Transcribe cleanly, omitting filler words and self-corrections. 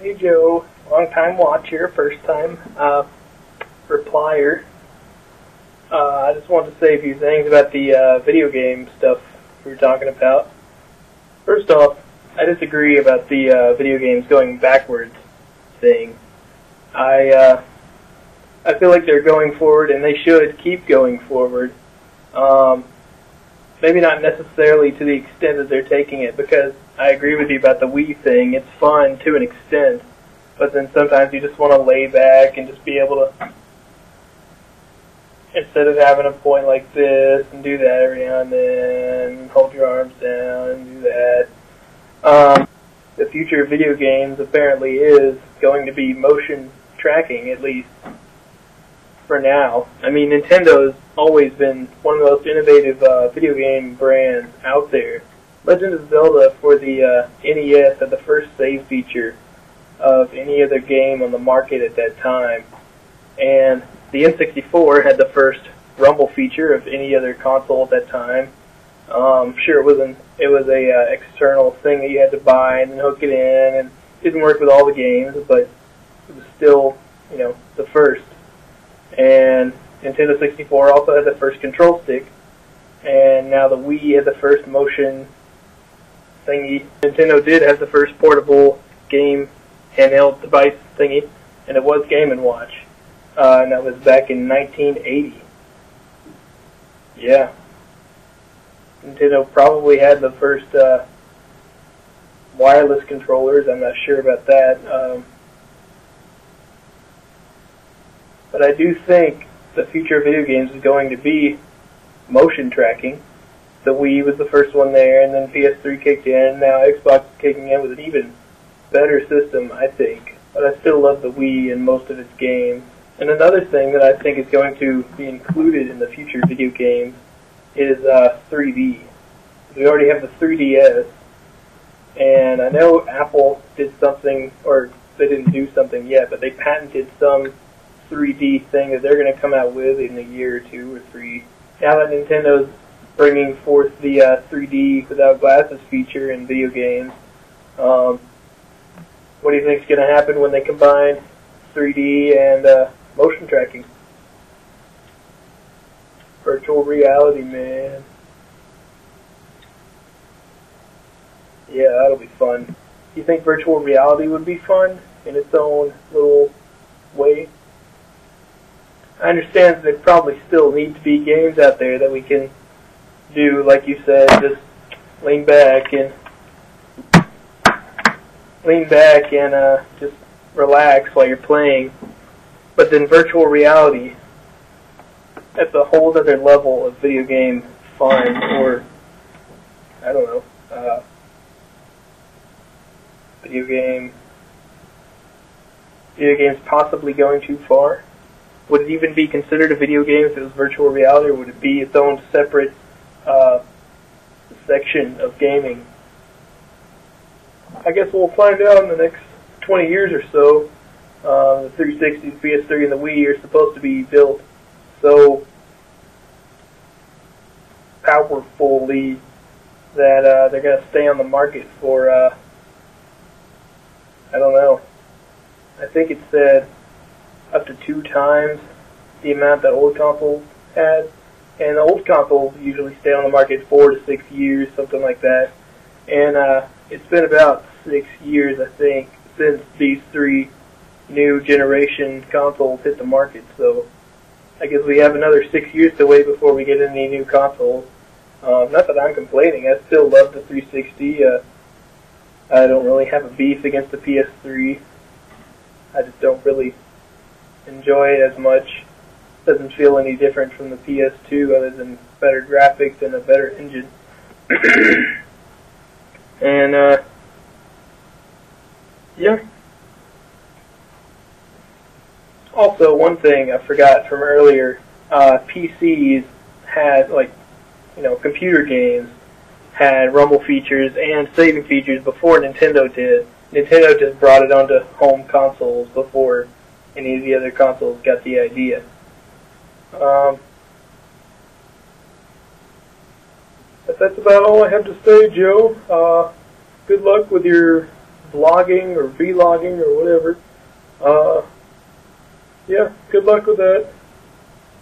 Hey Joe, long time watcher, first time replier. I just wanted to say a few things about the video game stuff we were talking about. First off, I disagree about the video games going backwards thing. I feel like they're going forward and they should keep going forward. Maybe not necessarily to the extent that they're taking it, because I agree with you about the Wii thing. It's fun to an extent, but then sometimes you just want to lay back and just be able to, instead of having a point like this and do that every now and then, hold your arms down and do that. The future of video games apparently is going to be motion tracking, at least for now. I mean, Nintendo's always been one of the most innovative video game brands out there. Legend of Zelda for the NES had the first save feature of any other game on the market at that time, and the N64 had the first rumble feature of any other console at that time. Sure, it was a external thing that you had to buy and then hook it in, and it didn't work with all the games, but it was still, the first. And Nintendo 64 also had the first control stick, and now the Wii had the first motion thingy. Nintendo did have the first portable game handheld device thingy, and it was Game & Watch, and that was back in 1980. Yeah. Nintendo probably had the first wireless controllers. I'm not sure about that. But I do think the future of video games is going to be motion tracking. The Wii was the first one there, and then PS3 kicked in, and now Xbox is kicking in with an even better system, I think. But I still love the Wii and most of its games. And another thing that I think is going to be included in the future video games is 3D. We already have the 3DS, and I know Apple did something, or they didn't do something yet, but they patented some 3D thing that they're going to come out with in a year or 2 or 3. Now that Nintendo's bringing forth the 3D without glasses feature in video games, what do you think is going to happen when they combine 3D and motion tracking? Virtual reality, man. Yeah, that'll be fun. Do you think virtual reality would be fun in its own little way? I understand that there probably still need to be games out there that we can do, like you said, just lean back and just relax while you're playing. But then virtual reality, that's a whole other level of video game fun, or I don't know, video games possibly going too far. Would it even be considered a video game if it was virtual reality, or would it be its own separate section of gaming? I guess we'll find out in the next 20 years or so. The 360, the PS3, and the Wii are supposed to be built so powerfully that they're going to stay on the market for, I don't know, I think it said up to 2 times the amount that old consoles had. And the old consoles usually stay on the market 4 to 6 years, something like that. And it's been about 6 years, I think, since these 3 new generation consoles hit the market. So I guess we have another 6 years to wait before we get any new consoles. Not that I'm complaining. I still love the 360. I don't really have a beef against the PS3. I just don't really enjoy it as much. Doesn't feel any different from the PS2 other than better graphics and a better engine. And yeah. Also, one thing I forgot from earlier, PCs had, computer games had rumble features and saving features before Nintendo did. Nintendo just brought it onto home consoles before any of the other consoles got the idea. But that's about all I have to say, Joe. Good luck with your vlogging or vlogging or whatever. Yeah, good luck with that.